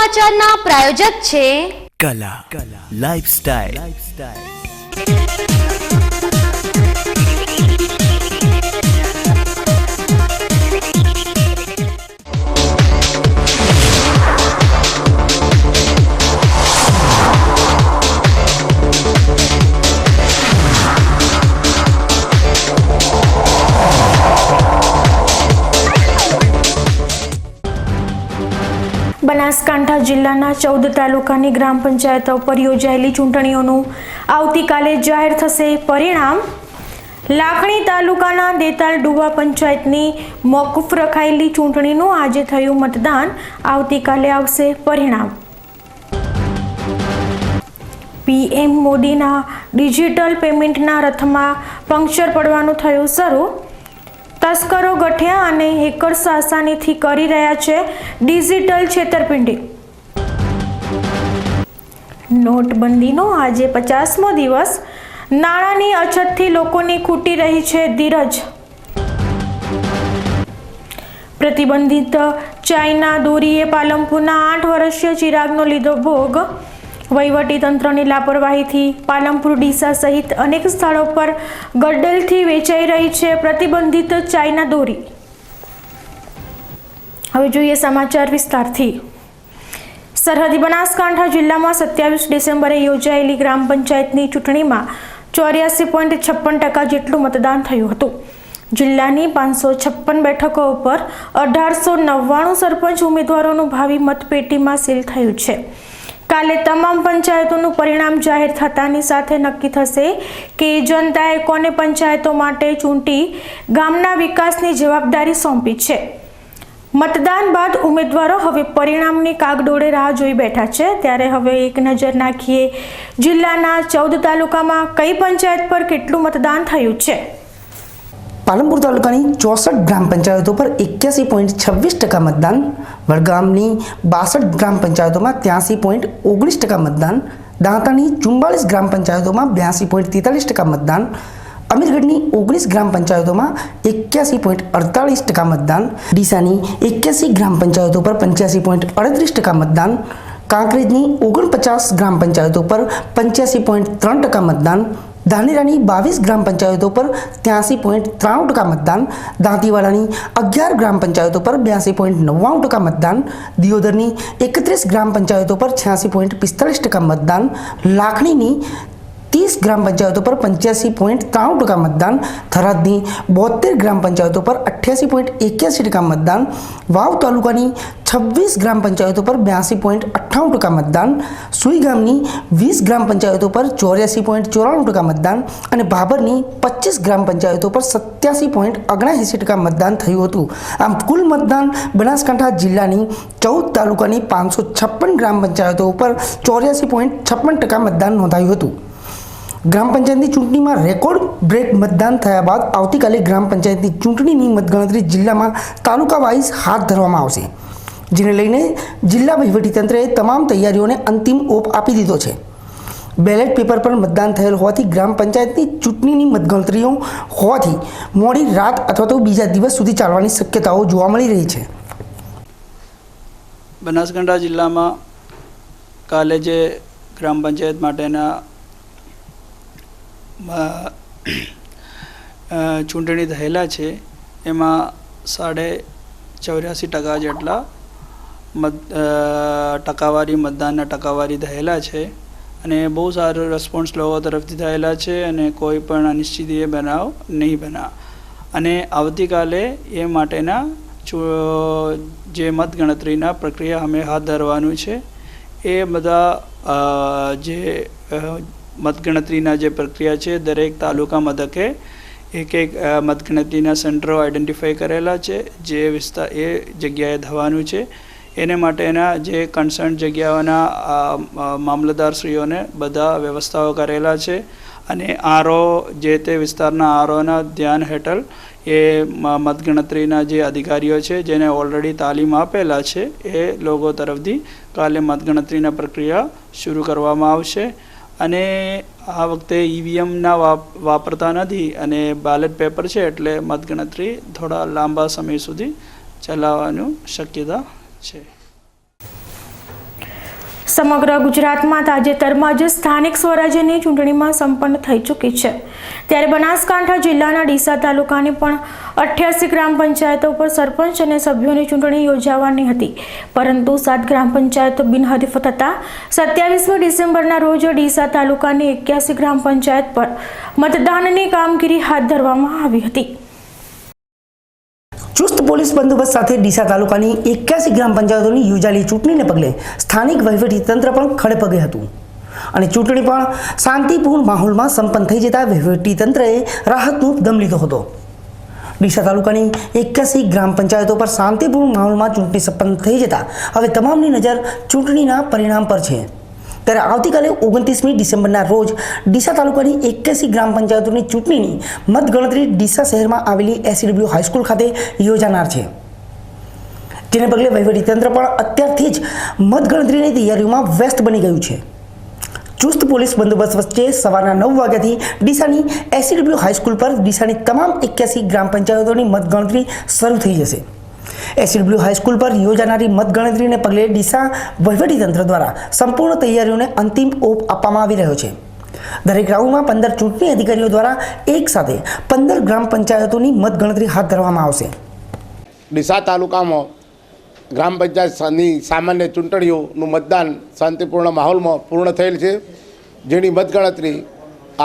સમાચારના પ્રાયોજક છે કલા લાઇફસ્ટાઇલ। બનાસકાંઠા જિલ્લાના 14 તાલુકાની ગ્રામ પંચાયતો પર યોજાયેલી ચૂંટણીઓનું આવતીકાલે જાહેર થશે પરિણામ। લાખણી તાલુકાના દેતાલ ડુવા પંચાયતની મોકૂફ રખાયેલી ચૂંટણીનું આજે થયું મતદાન, આવતીકાલે આવશે પરિણામ। પીએમ મોદીના ડિજિટલ પેમેન્ટના રથમાં પંક્ચર પડવાનું થયું શરૂ। તસ્કરો ગઠિયા અને હેકર્સ આસાનીથી કરી રહ્યા છે ડિજિટલ છેતરપિંડી। નોટબંધીનો આજે 50મો દિવસ, નાણાંની અછતથી લોકોની ખૂટી રહી છે ધીરજ। પ્રતિબંધિત ચાઇના દોરીએ પાલનપુરના 8 વર્ષીય ચિરાગનો લીધો ભોગ। વહીવટીતંત્રની લાપરવાહીથી પાલનપુર, ડીસા સહિત અનેક સ્થળો પર ગડ્ડલથી વેચાઈ રહી છે પ્રતિબંધિત ચાઇના દોરી। હવે જોઈએ સમાચાર વિસ્તારથી। સરહદી બનાસકાંઠા જિલ્લામાં 27 ડિસેમ્બરે યોજાયેલી ગ્રામ પંચાયતની ચૂંટણીમાં 84.56% જેટલું મતદાન થયું હતું। જિલ્લાની 556 બેઠકો ઉપર 1899 સરપંચ ઉમેદવારોનું ભાવિ મતપેટીમાં સીલ થયું છે। કાલે તમામ પંચાયતોનું પરિણામ જાહેર થતાની સાથે નક્કી થશે કે જનતાએ કોને પંચાયતો માટે ચૂંટી ગામના વિકાસની જવાબદારી સોંપી છે। મતદાન બાદ ઉમેદવારો હવે પરિણામની કાગડોળે રાહ જોઈ બેઠા છે। ત્યારે હવે એક નજર નાખીએ જિલ્લાના 14 તાલુકામાં કઈ પંચાયત પર કેટલું મતદાન થયું છે। પાલનપુર તાલુકાની 64 ગ્રામ પંચાયતો પર 81.26% મતદાન, વડગામની 62 ગ્રામ પંચાયતોમાં 83.19% મતદાન, દાંતાની 44 ગ્રામ પંચાયતોમાં 82.43% મતદાન, અમીરગઢની 19 ગ્રામ પંચાયતોમાં 81.48% મતદાન, ડીસાની 81 ગ્રામ પંચાયતો પર 85.38% મતદાન, કાંકરેજની 49 ગ્રામ પંચાયતો પર 85.3% મતદાન, ધાનેરાની 22 ગ્રામ પંચાયતો પર 83.93% મતદાન, દાંતીવાડાની 11 ગ્રામ પંચાયતો પર 82.99% મતદાન, દિયોદરની 31 ગ્રામ પંચાયતો પર 86.45% મતદાન, લાખણીની 30 ગ્રામ પંચાયતો પર 85.93% મતદાન, થરાદની 72 ગ્રામ પંચાયતો પર 88.81% મતદાન, વાવ તાલુકાની 26 ગ્રામ પંચાયતો પર 82.98% મતદાન, સુઈગામની 20 ગ્રામ પંચાયતો પર 84.94% મતદાન અને ભાભરની 25 ગ્રામ પંચાયતો પર 87.79% મતદાન થયું હતું। આમ કુલ મતદાન બનાસકાંઠા જિલ્લાની 14 તાલુકાની 556 ગ્રામ પંચાયતો પર 84.56% મતદાન નોંધાયું હતું। ગ્રામ પંચાયતની ચૂંટણીમાં રેકોર્ડ બ્રેક મતદાન થયા બાદ આવતીકાલે ગ્રામ પંચાયતની ચૂંટણીની મતગણતરી જિલ્લામાં તાલુકા વાઇઝ હાથ ધરવામાં આવશે, જેને લઈને જિલ્લા વહીવટીતંત્રએ તમામ તૈયારીઓને અંતિમ ઓપ આપી દીધો છે। બેલેટ પેપર પર મતદાન થયેલ હોવાથી ગ્રામ પંચાયતની ચૂંટણીની મતગણતરીઓ હોવાથી મોડી રાત અથવા તો બીજા દિવસ સુધી ચાલવાની શક્યતાઓ જોવા મળી રહી છે। બનાસકાંઠા જિલ્લામાં કાલે જે ગ્રામ પંચાયત માટેના ચૂંટણી થયેલા છે એમાં 84% જેટલા ટકાવારી મતદાનના ટકાવારી થયેલા છે અને બહુ સારો રિસ્પોન્સ લોકો તરફથી થયેલા છે અને કોઈ પણ અનિશ્ચિતીય બનાવ નહીં બના અને આવતીકાલે એ માટેના જે મતગણતરીના પ્રક્રિયા અમે હાથ ધરવાનું છે। એ બધા જે મતગણતરીના જે પ્રક્રિયા છે દરેક તાલુકા મથકે એક મતગણતરીના સેન્ટરો આઈડેન્ટિફાઈ કરેલા છે, જે વિસ્તાર એ જગ્યાએ થવાનું છે। એને માટેના જે કન્સર્ન જગ્યાઓના મામલતદારશ્રીઓને બધા વ્યવસ્થાઓ કરેલા છે અને આરઓ જે તે વિસ્તારના આરઓના ધ્યાન હેઠળ એ મતગણતરીના જે અધિકારીઓ છે જેને ઓલરેડી તાલીમ આપેલા છે એ લોકો તરફથી કાલે મતગણતરીના પ્રક્રિયા શરૂ કરવામાં આવશે। અને આ વખતે ઈવીએમના વાપરતા નથી અને બેલેટ પેપર છે એટલે મતગણતરી થોડા લાંબા સમય સુધી ચલાવવાનું શક્યતા છે। સમગ્ર ગુજરાતમાં તાજેતરમાં જ સ્થાનિક સ્વરાજ્યની ચૂંટણીમાં સંપન્ન થઈ ચૂકી છે, ત્યારે બનાસકાંઠા જિલ્લાના ડીસા તાલુકાની પણ 88 ગ્રામ પંચાયતો પર સરપંચ અને સભ્યોની ચૂંટણી યોજાવાની હતી, પરંતુ 7 ગ્રામ પંચાયતો બિનહરીફ થતા 27મી ડિસેમ્બરના રોજ ડીસા તાલુકાની 81 ગ્રામ પંચાયત પર મતદાનની કામગીરી હાથ ધરવામાં આવી હતી. ચુસ્ત પોલીસ બંદોબસ્ત સાથે ડીસા તાલુકાની 81 ગ્રામ પંચાયતોની યોજાયેલી ચૂંટણીને પગલે સ્થાનિક વહીવટીતંત્ર પણ ખડેપગે હતું અને ચૂંટણી પણ શાંતિપૂર્ણ માહોલમાં સંપન્ન થઈ જતા વહીવટીતંત્રએ રાહતનો દમ લીધો હતો. ડીસા તાલુકાની 81 ગ્રામ પંચાયતો પર શાંતિપૂર્ણ માહોલમાં ચૂંટણી સંપન્ન થઈ જતા હવે તમામની નજર ચૂંટણીના પરિણામ પર છે. ત્યારે આવતીકાલે 29મી ડિસેમ્બરના રોજ ડીસા તાલુકાની 81 ગ્રામ પંચાયતોની ચૂંટણીની મતગણતરી ડીસા શહેરમાં આવેલી SCW હાઈસ્કૂલ ખાતે યોજાનાર છે, જેને પગલે વહીવટીતંત્ર પણ અત્યારથી જ મતગણતરીની તૈયારીઓમાં વ્યસ્ત બની ગયું છે. ચુસ્ત પોલીસ બંદોબસ્ત વચ્ચે સવારના 9 વાગ્યાથી ડીસાની SCW હાઈસ્કૂલ પર ડીસાની તમામ 81 ગ્રામ પંચાયતોની મતગણતરી શરૂ થઈ જશે. SCW હાઈસ્કૂલ પર યોજાનારી મતગણતરીને પગલે ડીસા વહીવટીતંત્ર દ્વારા સંપૂર્ણ તૈયારીઓને અંતિમ ઓપ આપવામાં આવી રહ્યો છે. દરેક રાઉન્ડમાં 15 ચૂંટણી અધિકારીઓ દ્વારા એક સાથે 15 ગ્રામ પંચાયતોની મતગણતરી હાથ ધરવામાં આવશે. ડીસા તાલુકામાં ગ્રામ પંચાયતની સામાન્ય ચૂંટણીઓનું મતદાન શાંતિપૂર્ણ માહોલમાં પૂર્ણ થયેલ છે, જેની મતગણતરી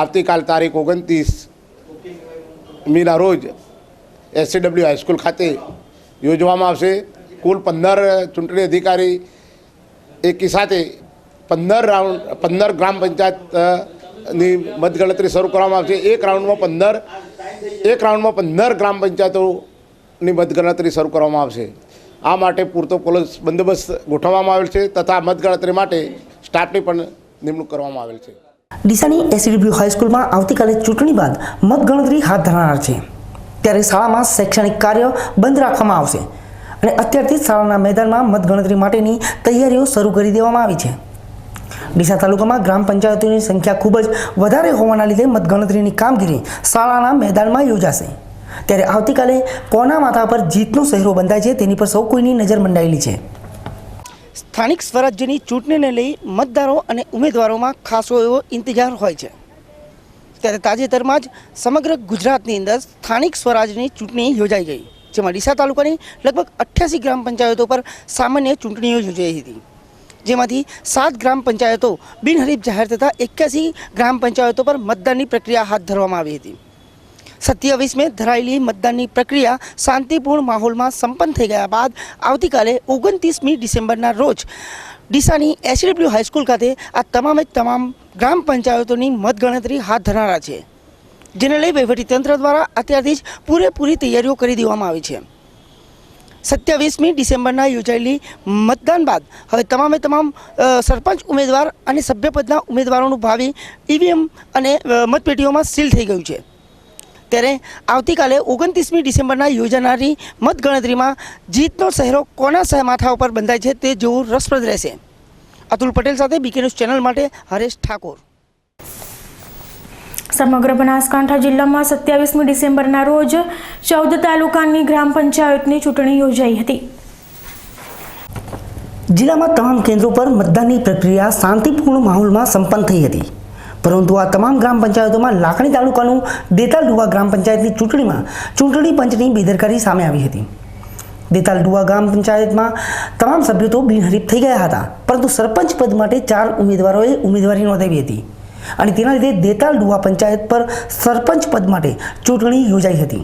આવતીકાલ તારીખ 29મીના રોજ SCW હાઈસ્કૂલ ખાતે યોજવામાં આવશે. કુલ 15 ચૂંટણી અધિકારી એકી સાથે 15 ગ્રામ પંચાયતની મતગણતરી શરૂ કરવામાં આવશે. એક રાઉન્ડમાં 15 ગ્રામ પંચાયતોની મતગણતરી શરૂ કરવામાં આવશે. આ માટે પૂરતો પોલીસ બંદોબસ્ત ગોઠવવામાં આવેલ છે તથા મતગણતરી માટે સ્ટાફની પણ નિમણૂક કરવામાં આવેલ છે. ડીસાની SCW હાઈસ્કૂલમાં આવતીકાલે ચૂંટણી બાદ મતગણતરી હાથ ધરનાર છે, ત્યારે શાળામાં શૈક્ષણિક કાર્ય બંધ રાખવામાં આવશે અને અત્યારથી શાળાના મેદાનમાં મતગણતરી માટેની તૈયારીઓ શરૂ કરી દેવામાં આવી છે. ડીસા તાલુકામાં ગ્રામ પંચાયતોની સંખ્યા ખૂબ જ વધારે હોવાના લીધે મતગણતરીની કામગીરી શાળાના મેદાનમાં યોજાશે. ત્યારે આવતીકાલે કોના માથા પર જીતનો સહેરો બંધાય છે તેની પર સૌ કોઈની નજર મંડાયેલી છે. સ્થાનિક સ્વરાજ્યની ચૂંટણીને લઈ મતદારો અને ઉમેદવારોમાં ખાસો એવો ઇંતજાર હોય છે. ત્યારે તાજેતરમાં જ સમગ્ર ગુજરાતની અંદર સ્થાનિક સ્વરાજની ચૂંટણી યોજાઈ ગઈ, જેમાં ડીસા તાલુકાની લગભગ 88 ગ્રામ પંચાયતો પર સામાન્ય ચૂંટણીઓ યોજાઈ હતી, જેમાંથી 7 ગ્રામ પંચાયતો બિનહરીફ જાહેર થતાં 81 ગ્રામ પંચાયતો પર મતદાનની પ્રક્રિયા હાથ ધરવામાં આવી હતી. 27 મે ધરાયેલી મતદાનની પ્રક્રિયા શાંતિપૂર્ણ માહોલમાં સંપન્ન થઈ ગયા બાદ આવતીકાલે 29મી ડિસેમ્બરના રોજ ડીસાની SCW હાઈસ્કૂલ ખાતે આ તમામ ગ્રામ પંચાયતોની મતગણતરી હાથ ધરનારા છે, જેને લઈ વહીવટીતંત્ર દ્વારા અત્યારથી જ પૂરેપૂરી તૈયારીઓ કરી દેવામાં આવી છે. 27મી ડિસેમ્બરના યોજાયેલી મતદાન બાદ હવે તમામ સરપંચ ઉમેદવાર અને સભ્યપદના ઉમેદવારોનું ભાવિ EVM અને મતપેટીઓમાં સીલ થઈ ગયું છે. ત્યારે આવતીકાલે 29મી ડિસેમ્બરના યોજાનારી મતગણતરીમાં જીતનો સહેરો કોના માથા ઉપર બંધાય છે તે જોવું રસપ્રદ રહેશે. અતુલ પટેલ સાથે BK ન્યૂઝ ચેનલ માટે હરેશ ઠાકોર. સમગ્ર બનાસકાંઠા જિલ્લામાં 27મી ડિસેમ્બરના રોજ 14 તાલુકાની ગ્રામ પંચાયતની ચૂંટણી યોજાઈ હતી. જિલ્લામાં તમામ કેન્દ્રો પર મતદાનની પ્રક્રિયા શાંતિપૂર્ણ માહોલમાં સંપન્ન થઈ હતી, પરંતુ આ તમામ ગ્રામ પંચાયતોમાં લાખણી તાલુકાનું દેતાલ-ડુવા ગ્રામ પંચાયતની ચૂંટણીમાં ચૂંટણી પંચની બેદરકારી સામે આવી હતી. દેતાલ-ડુવા ગ્રામ પંચાયતમાં તમામ સભ્યો તો બિનહરીફ થઈ ગયા હતા, પરંતુ સરપંચ પદ માટે 4 ઉમેદવારોએ ઉમેદવારી નોંધાવી હતી અને તેના લીધે દેતાલ-ડુવા પંચાયત પર સરપંચ પદ માટે ચૂંટણી યોજાઈ હતી.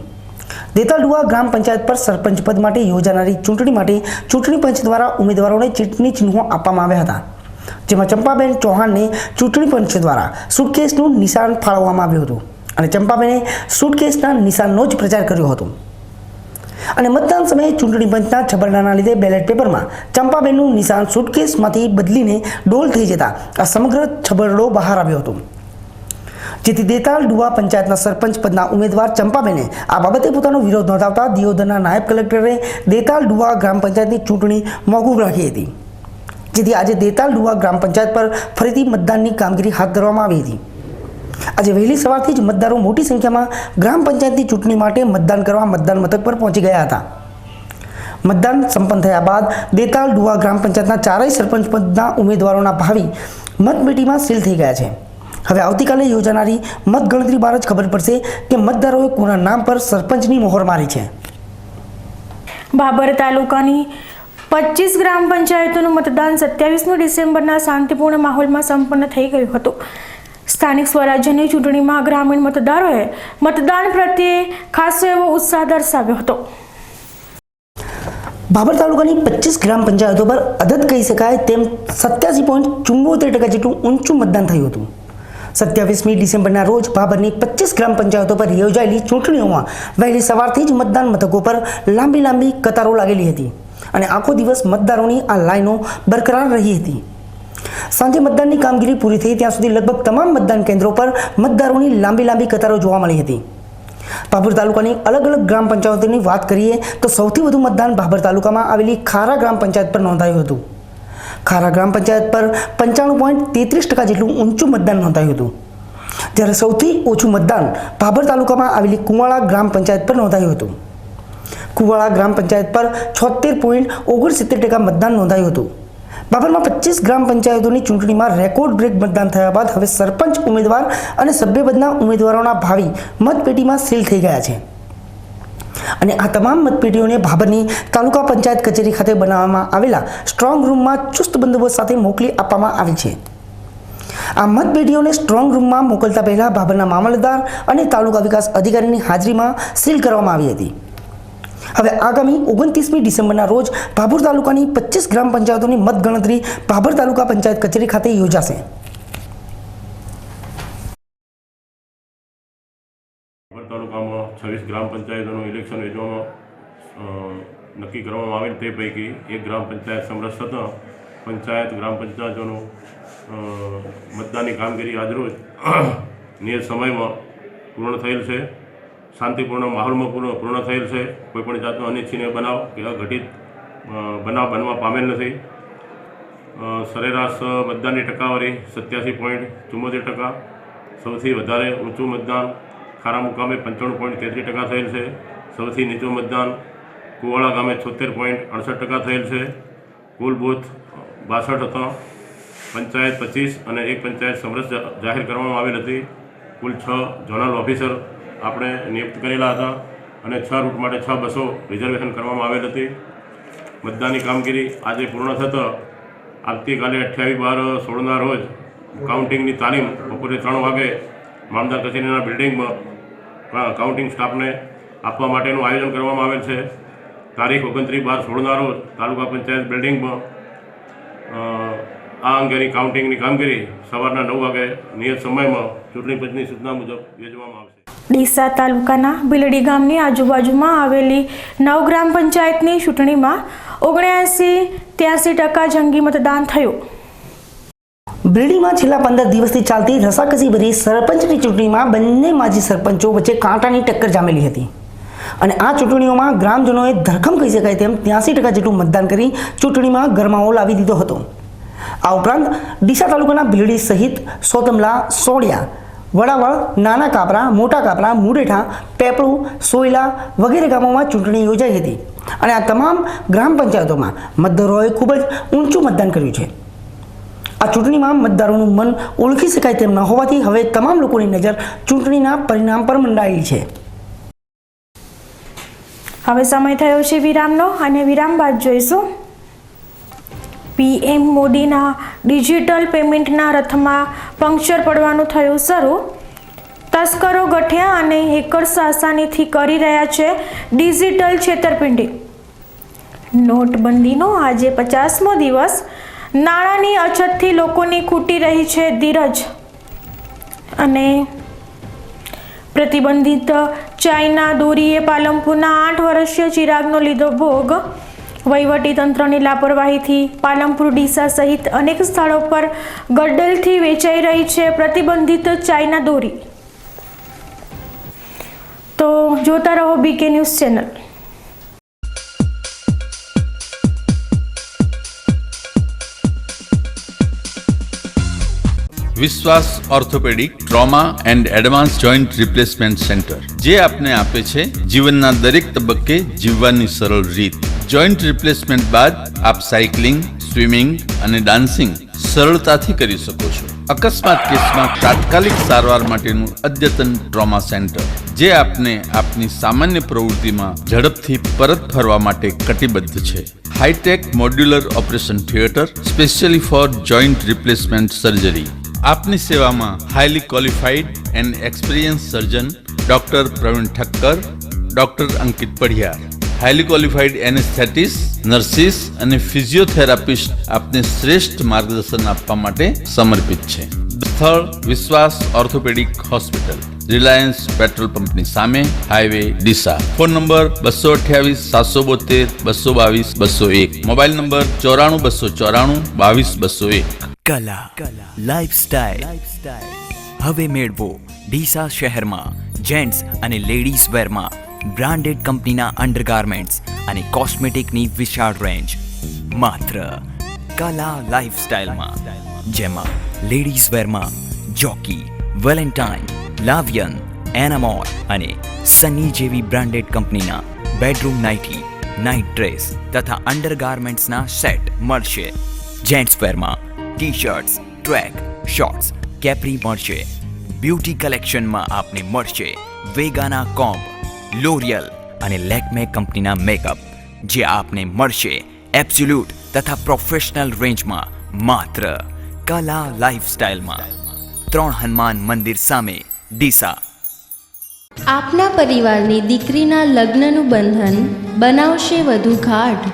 દેતાલ-ડુવા ગ્રામ પંચાયત પર સરપંચ પદ માટે યોજાનારી ચૂંટણી માટે ચૂંટણી પંચ દ્વારા ઉમેદવારોને ચૂંટણી ચિહ્નો આપવામાં આવ્યા હતા, જેમાં ચંપાબેન ચૌહાણને ચૂંટણી પંચ દ્વારા સુટકેસનું નિશાન ફાળવવામાં આવ્યું હતું અને ચંપાબેને સુટકેસના નિશાનનો જ પ્રચાર કર્યો હતો. અને મતદાન સમયે ચૂંટણી પંચના છબરડાના લીધે બેલેટ પેપરમાં ચંપાબેનનું નિશાન સુટકેસમાંથી બદલીને ડોલ થઈ જતા આ સમગ્ર છબરડો બહાર આવ્યો હતો, જેથી દેતાલ-ડુવા પંચાયતના સરપંચ પદના ઉમેદવાર ચંપાબેને આ બાબતે પોતાનો વિરોધ નોંધાવતા દિયોદરના નાયબ કલેક્ટરે દેતાલ-ડુવા ગ્રામ પંચાયતની ચૂંટણી મોકૂફ રાખી હતી, જેથી આજે દેતાલ-ડુવા ગ્રામ પંચાયત પર ફરીથી મતદાનની કામગીરી હાથ ધરવામાં આવી હતી. આજે વહેલી સવારથી જ મતદારો મોટી સંખ્યામાં ગ્રામ પંચાયતની ચૂંટણી માટે મતદાન કરવા મતદાન મથક પર પહોંચી ગયા હતા. મતદાન સંપન્ન થયા બાદ દેતાલ ડુવા ગ્રામ પંચાયતના ચારેય સરપંચ પદના ઉમેદવારોના ભાવિ મતપેટીમાં સીલ થઈ ગયા છે. હવે આવતીકાલે યોજાનારી મતગણતરી બાદ જ ખબર પડશે કે મતદારોએ કોના નામ પર સરપંચની મોહર મારી છે. બાબર તાલુકાની 25 ગ્રામ પંચાયતોનું મતદાન 27 ડિસેમ્બરના શાંતિપૂર્ણ માહોલમાં સંપન્ન થઈ ગયું હતું. સ્થાનિક સ્વરાજ્યની ચૂંટણીમાં ગ્રામીણ મતદારોએ મતદાન પ્રત્યે ખાસો એવો ઉત્સાહ દર્શાવ્યો હતો. બાબર તાલુકાની 25 ગ્રામ પંચાયતો પર અદદ કહી શકાય તેમ 87.74% જેટલું ઊંચું મતદાન થયું હતું. 27મી ડિસેમ્બરના રોજ બાબરની 25 ગ્રામ પંચાયતો પર યોજાયેલી ચૂંટણીઓમાં વહેલી સવારથી જ મતદાન મથકો પર લાંબી કતારો લાગેલી હતી અને આખો દિવસ મતદારોની આ લાઈનો બરકરાર રહી હતી. સાંજે મતદાનની કામગીરી પૂરી થઈ ત્યાં સુધી લગભગ તમામ મતદાન કેન્દ્રો પર મતદારોની લાંબી કતારો જોવા મળી હતી. બાબર તાલુકાની અલગ ગ્રામ પંચાયતોની વાત કરીએ તો સૌથી વધુ મતદાન બાબર તાલુકામાં આવેલી ખારા ગ્રામ પંચાયત પર નોંધાયું હતું. ખારા ગ્રામ પંચાયત પર 95.33% જેટલું ઊંચું મતદાન નોંધાયું હતું, જ્યારે સૌથી ઓછું મતદાન બાબર તાલુકામાં આવેલી કુવાળા ગ્રામ પંચાયત પર નોંધાયું હતું. કુવાળા ગ્રામ પંચાયત પર 76.69% મતદાન નોંધાયું હતું. બાબરમાં 25 ગ્રામ પંચાયતોની ચૂંટણીમાં રેકોર્ડ બ્રેક મતદાન થયા બાદ હવે સરપંચ ઉમેદવાર અને સભ્યપદના ઉમેદવારોના ભાવિ મતપેટીમાં સીલ થઈ ગયા છે અને આ તમામ મતપેટીઓને બાબરની તાલુકા પંચાયત કચેરી ખાતે બનાવવામાં આવેલા સ્ટ્રોંગ રૂમમાં ચુસ્ત બંદોબસ્ત સાથે મોકલી આપવામાં આવી છે. આ મતપેટીઓને સ્ટ્રોંગ રૂમમાં મોકલતા પહેલા બાબરના મામલતદાર અને તાલુકા વિકાસ અધિકારીની હાજરીમાં સીલ કરવામાં આવી હતી. હવે આગામી 29મી ડિસેમ્બરના રોજ બાબર તાલુકાની 25 ગ્રામ પંચાયતોની મતગણતરી બાબર તાલુકા પંચાયત કચેરી ખાતે યોજાશે. બાબર તાલુકામાં 26 ગ્રામ પંચાયતોનું ઇલેક્શન યોજવામાં નક્કી કરવામાં આવેલ તે પૈકી એક ગ્રામ પંચાયત સમરસ થતાં પંચાયત ગ્રામ પંચાયતોનું મતદાનની કામગીરી આજરોજ નિયત સમયમાં પૂર્ણ થયેલ છે. શાંતિપૂર્ણ માહોલમાં પૂર્ણ થયેલ છે. કોઈપણ જાતનો અનિચ્છનીય બનાવ કે અઘટિત બનાવ બનવા પામેલ નથી. સરેરાશ મતદાનની ટકાવારી 87.74%. સૌથી વધારે ઊંચું મતદાન ખારા મુકામે 95.33% થયેલ છે. સૌથી નીચું મતદાન કુવાળા ગામે 76.68% થયેલ છે. કુલ બૂથ 62 હતા. પંચાયત 25 અને એક પંચાયત સમરસ જાહેર કરવામાં આવેલ હતી. કુલ 6 ઝોનલ ઓફિસર આપણે નિયુક્ત કરેલા હતા અને 6 રૂટ માટે 6 બસો રિઝર્વેશન કરવામાં આવેલ હતી. મતદાનની કામગીરી આજે પૂર્ણ થતાં આવતીકાલે 28/12/16ના રોજ કાઉન્ટિંગની તાલીમ બપોરે 3 વાગે મામલતદાર કચેરીના બિલ્ડિંગમાં કાઉન્ટિંગ સ્ટાફને આપવા માટેનું આયોજન કરવામાં આવેલ છે. તારીખ 29/12/16ના રોજ તાલુકા પંચાયત બિલ્ડિંગમાં આ અંગેની કાઉન્ટિંગની કામગીરી સવારના 9 વાગે નિયત સમયમાં ચૂંટણી પંચની સૂચના મુજબ યોજવામાં આવશે. ડીસા તાલુકાના બિલડી ગામની આજુબાજુમાં આવેલી 9 ગ્રામ પંચાયતની ચૂંટણીમાં 79-83% જંગી મતદાન થયું. બિલડીમાં છેલ્લા 15 દિવસથી ચાલતી રસાકસી ભરી સરપંચની ચૂંટણીમાં બંને માજી સરપંચો વચ્ચે કાંટાની ટક્કર જામેલી હતી અને આ ચૂંટણીઓમાં ગ્રામજનોએ ધરખમ કહી શકાય તેમ 83% જેટલું મતદાન કરી ચૂંટણીમાં ગરમાવો લાવી દીધો હતો. આ ઉપરાંત ડીસા તાલુકાના બિલડી સહિત સોતમલા, સોડિયા, વડાવળ, નાના કાપરા, મોટા કાપરા, મુડેઠા, પેપળું, સોયલા વગેરે ગામોમાં ચૂંટણી યોજાઈ હતી અને આ તમામ ગ્રામ પંચાયતોમાં મતદારોએ ખૂબ જ ઊંચું મતદાન કર્યું છે. આ ચૂંટણીમાં મતદારોનું મન ઓળખી શકાય તેમ ન હોવાથી હવે તમામ લોકોની નજર ચૂંટણીના પરિણામ પર મંડાયેલી છે. હવે સમય થયો છે વિરામનો અને વિરામ બાદ જોઈશું PM મોદીના ડિજિટલ પેમેન્ટના રથમાં પંક્ચર પડવાનું થયું શરૂ. તસ્કરો ગઠિયા અને હેકર્સ આસાનીથી કરી રહ્યા છે ડિજિટલ છેતરપિંડી. નોટબંધીનો આજે 50મો દિવસ. નાણાંની અછતથી લોકોની ખૂટી રહી છે ધીરજ. અને પ્રતિબંધિત ચાઇના દોરીએ પાલનપુરના 8 વર્ષીય ચિરાગનો લીધો ભોગ. વહીવટીતંત્રની લાપરવાહીથી પાલનપુર, ડીસા સહિત અનેક સ્થળો પર ગડ્ડલથી વેચાઈ રહી છે પ્રતિબંધિત ચાઇના દોરી. તો જોતા રહો BK ન્યૂઝ ચેનલ. વિશ્વાસ orthopaedic trauma and advance joint replacement centre, જે આપને આપે છે જીવનના દરેક તબક્કે જીવવાની સરળ રીત. જોઈન્ટ રિપ્લેસમેન્ટ બાદ આપ સાયકલિંગ, સ્વિમિંગ અને ડાન્સિંગ સરળતાથી કરી શકો છો. અકસ્માત કેસમાં તાત્કાલિક સારવાર માટેનું અદ્યતન ટ્રોમા સેન્ટર, જે આપને આપની સામાન્ય પ્રવૃત્તિમાં ઝડપથી પરત ફરવા માટે કટિબદ્ધ છે. Hi tech modular operation theatre specially for joint replacement surgery. આપની સેવામાં highly qualified and experience surgeon doctor Pravin Thakkar, doctor Ankit Padhiyar, highly qualified anaesthetist, nurses અને ફિઝિયોથેરાપિસ્ટ આપને શ્રેષ્ઠ માર્ગદર્શન આપવા માટે સમર્પિત છે. સ્થળ વિશ્વાસ ઓર્થોપેડિક હોસ્પિટલ, રિલાયન્સ પેટ્રોલ પંપની સામે, highway Deesa. Phone number 228-772-222-201. Mobile number 94-294-22-201. કલા લાઇફસ્ટાઇલ હવે મેળવો ડીસા શહેરમાં જેન્ટ્સ અને લેડીઝ વેરમાં બ્રાન્ડેડ કંપનીના અંડરગાર્મેન્ટ્સ અને કોસ્મેટિકની વિશાળ રેન્જ માત્ર કલા લાઇફસ્ટાઇલમાં, જેમાં લેડીઝ વેરમાં જોકી, વેલેન્ટાઇન, લાવિયન, એનામોર અને સની જેવી બ્રાન્ડેડ કંપનીના બેડરૂમ નાઇટી, નાઇટ ડ્રેસ તથા અંડરગાર્મેન્ટ્સના સેટ મળશે. જેન્ટ્સ વેરમાં T shirts, track, shorts, capri મળશે. બ્યુટી કલેક્શનમાં આપને મળશે વેગાના કોમ્બ, લોરિયલ અને લેકમે કંપનીના મેકઅપ, જે આપને મળશે એબ્સોલ્યુટ તથા પ્રોફેશનલ રેન્જમાં માત્ર કલા લાઇફસ્ટાઇલમાં. 3 હનુમાન મંદિર સામે, ડીસા. આપના પરિવારની દીકરીના લગ્નનું બંધન બનાવશે વધુ ગાઢ.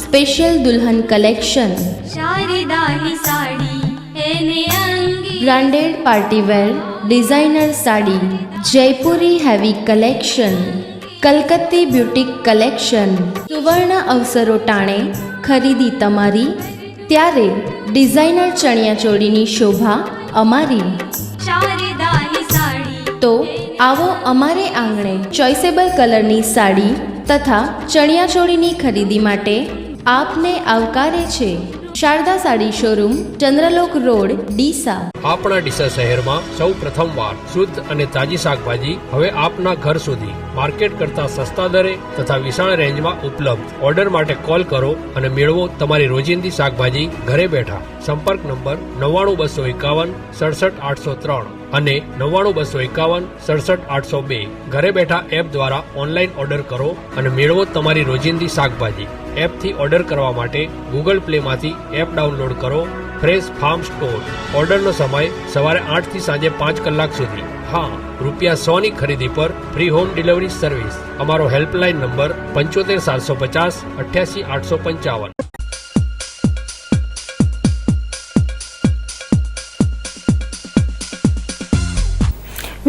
સ્પેશિયલ દુલ્હન કલેક્શન, શારદાની સાડી એને અંગી, બ્રાન્ડેડ પાર્ટીવેર ડિઝાઇનર સાડી, જયપુરી હેવી કલેક્શન, કલકત્તી બ્યુટીક કલેક્શન. સુવર્ણ અવસરો ટાણે ખરીદી તમારી, ત્યારે ડિઝાઇનર ચણિયાચોળીની શોભા અમારી. શારદાની સાડી તો આવો અમારે આંગણે ચોઇસેબલ કલરની સાડી તથા ચણિયાચોળીની ખરીદી માટે આપને આવકારે છે શારદા સાડી શોરૂમ, ચંદ્રલોક રોડ, ડીસા. આપણા ડીસા શહેરમાં સૌ પ્રથમવાર શુદ્ધ અને તાજી શાકભાજી હવે આપના ઘર સુધી માર્કેટ કરતા સસ્તા દરે તથા વિશાળ રેન્જમાં ઉપલબ્ધ. ઓર્ડર માટે કોલ કરો અને મેળવો તમારી રોજિંદી શાકભાજી ઘરે બેઠા. સંપર્ક નંબર 992551 67803 અને 992551 67802. ઘરે બેઠા એપ દ્વારા ઓનલાઈન ઓર્ડર કરો અને મેળવો તમારી રોજિંદી શાકભાજી. એપથી ઓર્ડર કરવા માટે ગૂગલ પ્લેમાંથી એપ ડાઉનલોડ કરો. Fresh farm store. ઓર્ડરનો સમય સવારે 8 થી સાંજે 5 કલાક સુધી. હા, ₹100ની ખરીદી પર ફ્રી હોમ ડિલિવરી સર્વિસ. અમારો હેલ્પલાઇન નંબર 75750 88855.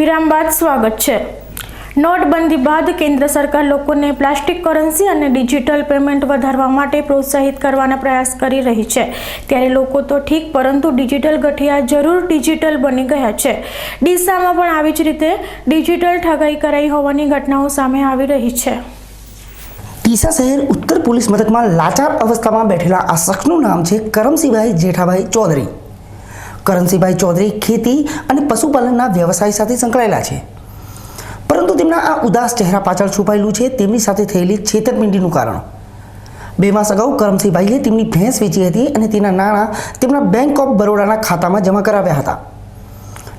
વિરામ બાદ સ્વાગત છે. નોટબંધી બાદ કેન્દ્ર સરકાર લોકોને પ્લાસ્ટિક કરન્સી અને ડિજિટલ પેમેન્ટ વધારવા માટે પ્રોત્સાહિત કરવાના પ્રયાસ કરી રહી છે. ત્યારે લોકો તો ઠીક, પરંતુ ડિજિટલ ગઠિયા જરૂર ડિજિટલ બની ગયા છે. ડીસામાં પણ આવી જ રીતે ડિજિટલ ઠગાઈ કરાઈ હોવાની ઘટનાઓ સામે આવી રહી છે. ડીસા શહેર ઉત્તર પોલીસ મથકમાં લાચાર અવસ્થામાં બેઠેલા આ શખ્સનું નામ છે કરમસિંહભાઈ જેઠાભાઈ ચૌધરી. કરમસિંહભાઈ ચૌધરી ખેતી અને પશુપાલનના વ્યવસાય સાથે સંકળાયેલા છે, પરંતુ તેમના આ ઉદાસ ચહેરા પાછળ છુપાયેલું છે તેમની સાથે થયેલી છેતરપિંડીનું કારણ. 2 માસ અગાઉ કરમસિંહભાઈએ તેમની ભેંસ વેચી હતી અને તેના નાણાં તેમના બેંક ઓફ બરોડાના ખાતામાં જમા કરાવ્યા હતા.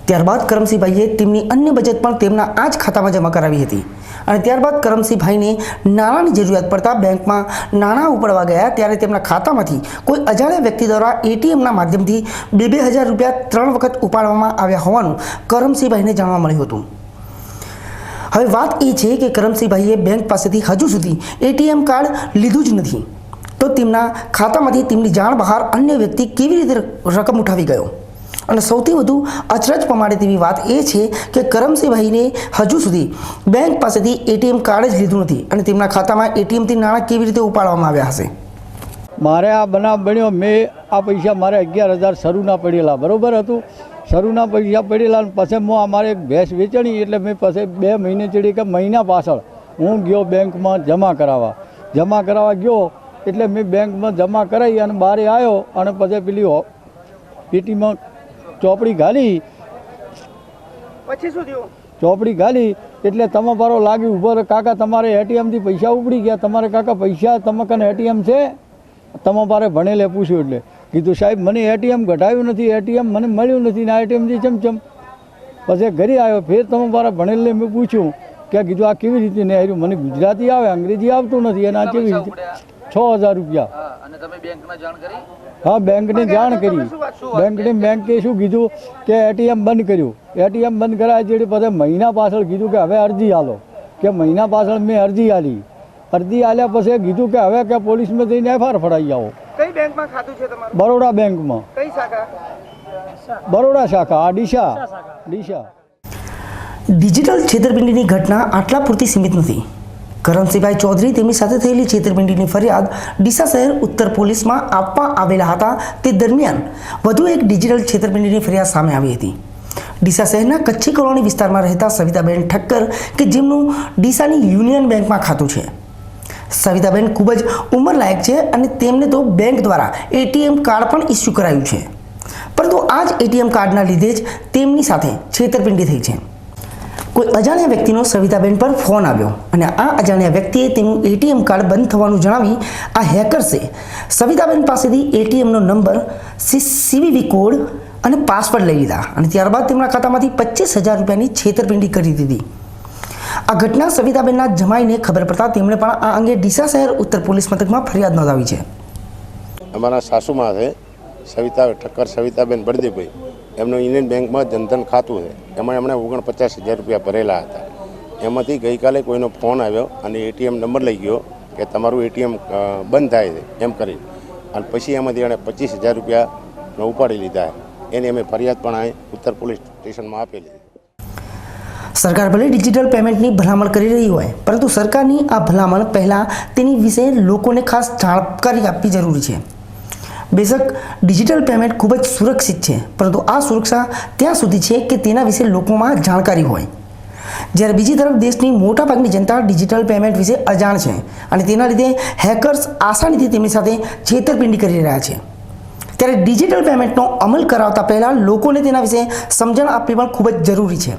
ત્યારબાદ કરમસિંહભાઈએ તેમની અન્ય બચત પણ તેમના આ જ ખાતામાં જમા કરાવી હતી અને ત્યારબાદ કરમસિંહભાઈને નાણાંની જરૂરિયાત પડતા બેંકમાં નાણાં ઉપાડવા ગયા ત્યારે તેમના ખાતામાંથી કોઈ અજાણ્યા વ્યક્તિ દ્વારા એટીએમના માધ્યમથી 2,000 રૂપિયા 3 વખત ઉપાડવામાં આવ્યા હોવાનું કરમસિંહભાઈને જાણવા મળ્યું હતું. હવે વાત એ છે કે કરમસિંહભાઈએ બેંક પાસેથી હજુ સુધી એટીએમ કાર્ડ લીધું જ નથી, તો તેમના ખાતામાંથી તેમની જાણ બહાર અન્ય વ્યક્તિ કેવી રીતે રકમ ઉઠાવી ગયો? અને સૌથી વધુ અચરજ પમાડે તેવી વાત એ છે કે કરમસિંહભાઈને હજુ સુધી બેંક પાસેથી એટીએમ કાર્ડ જ લીધું નથી અને તેમના ખાતામાં એટીએમથી નાણાં કેવી રીતે ઉપાડવામાં આવ્યા હશે? મારે આ બનાવ બન્યો, મેં આ પૈસા મારે 11,000 શરૂના પડેલા, બરાબર હતું. શરૂના પૈસા પડેલા પછી હું અમારે એક ભેંસ વેચણી, એટલે મેં પછી 2 મહિને ચડી કે મહિના પાછળ હું ગયો બેંકમાં જમા કરાવવા ગયો. એટલે મેં બેંકમાં જમા કરાવી અને બહાર આવ્યો અને પછી પેલી પેટીમાં ચોપડી ઘાલી. પછી શું થયું? ચોપડી ગાલી એટલે તમારો લાગી ઊભો રહે, કાકા તમારે એટીએમથી પૈસા ઉપડી ગયા, તમારે કાકા પૈસા તમારે એટીએમ છે? તમારે ભણેલે પૂછ્યું એટલે કીધું સાહેબ મને એટીએમ ઘટાડ્યું નથી, એટીએમ મને મળ્યું નથી ને એટીએમથી ચમચમ. પછી ઘરે આવ્યો, ફેર તમારા ભણેલે મેં પૂછ્યું કે કીધું આ કેવી રીતે નહીં આવ્યું? મને ગુજરાતી આવે, અંગ્રેજી આવતું નથી, અને આ કેવી રીતે? 6,000 રૂપિયા. હા, બેંકને જાણ કરી. બેંકે શું કીધું કે એટીએમ બંધ કર્યું. એટીએમ બંધ કરાય છે પછી મહિના પાછળ કીધું કે હવે અરજી આલો. કે મહિના પાછળ મેં અરજી આલી. અરજી આલ્યા પછી કીધું કે હવે કે પોલીસમાં જઈને એફઆઈઆર ફડાઈ આવો. કઈ બેંકમાં ખાતું છે તમારું? બરોડા બેંકમાં. કઈ શાખા? બરોડા શાખા. આ ડીસા. ડિજિટલ છેતરપિંડીની ઘટના આટલા પૂરતી સીમિત નથી. કરણસિંહભાઈ ચૌધરી તેમની સાથે થયેલી છેતરપિંડીની ફરિયાદ ડીસા શહેર ઉત્તર પોલીસમાં આપવા આવેલા હતા. તે દરમિયાન વધુ એક ડિજિટલ છેતરપિંડીની ફરિયાદ સામે આવી હતી. ડીસા શહેરના કચ્છી કોલોની વિસ્તારમાં રહેતા સવિતાબેન ઠક્કર કે જેમનું ડીસાની યુનિયન બેંકમાં ખાતું છે. સવિતાબેન ખૂબ જ ઉંમરલાયક છે અને તેમને તો બેંક દ્વારા એટીએમ કાર્ડ પણ ઇસ્યુ કરાયું છે. પરંતુ આ જ એટીએમ કાર્ડના લીધે જ તેમની સાથે છેતરપિંડી થઈ છે. કોઈ અજાણ્યા વ્યક્તિનો સવિતાબેન પર ફોન આવ્યો અને આ અજાણ્યા વ્યક્તિએ તેનું એટીએમ કાર્ડ બંધ થવાનું જણાવી આ હેકર્સે સવિતાબેન પાસેથી એટીએમનો નંબર, CVV કોડ અને પાસવર્ડ લઈ લીધા અને ત્યારબાદ તેમના ખાતામાંથી 25,000 રૂપિયાની છેતરપિંડી કરી દીધી. આ ઘટના સવિતાબેનના જમાઈને ખબર પડતા તેમણે પણ આ અંગે ડીસા શહેર ઉત્તર પોલીસ મથકમાં ફરિયાદ નોંધાવી છે. અમારા સાસુમાં છે સવિતા ઠક્કર, સવિતાબેન બળદેવભાઈ, એમનું યુનિયન બેંકમાં જનધન ખાતું છે. એમાં એમણે 49,000 રૂપિયા ભરેલા હતા. એમાંથી ગઈકાલે કોઈનો ફોન આવ્યો અને એટીએમ નંબર લઈ ગયો કે તમારું એટીએમ બંધ થાય છે એમ કરી, અને પછી એમાંથી એણે 25,000 રૂપિયા ઉપાડી લીધા. એની અમે ફરિયાદ પણ અહીં ઉત્તર પોલીસ સ્ટેશનમાં આપેલી. સરકાર ભલે ડિજિટલ પેમેન્ટની ભલામણ કરી રહી હોય, પરંતુ સરકારની આ ભલામણ પહેલાં તેની વિશે લોકોને ખાસ જાણકારી આપવી જરૂરી છે. બેશક ડિજિટલ પેમેન્ટ ખૂબ જ સુરક્ષિત છે, પરંતુ આ સુરક્ષા ત્યાં સુધી છે કે તેના વિશે લોકોમાં જાણકારી હોય. જ્યારે બીજી તરફ દેશની મોટાભાગની જનતા ડિજિટલ પેમેન્ટ વિશે અજાણ છે અને તેના લીધે હેકર્સ આસાનીથી તેમની સાથે છેતરપિંડી કરી રહ્યા છે. ત્યારે ડિજિટલ પેમેન્ટનો અમલ કરાવતા પહેલાં લોકોને તેના વિશે સમજણ આપવી પણ ખૂબ જ જરૂરી છે.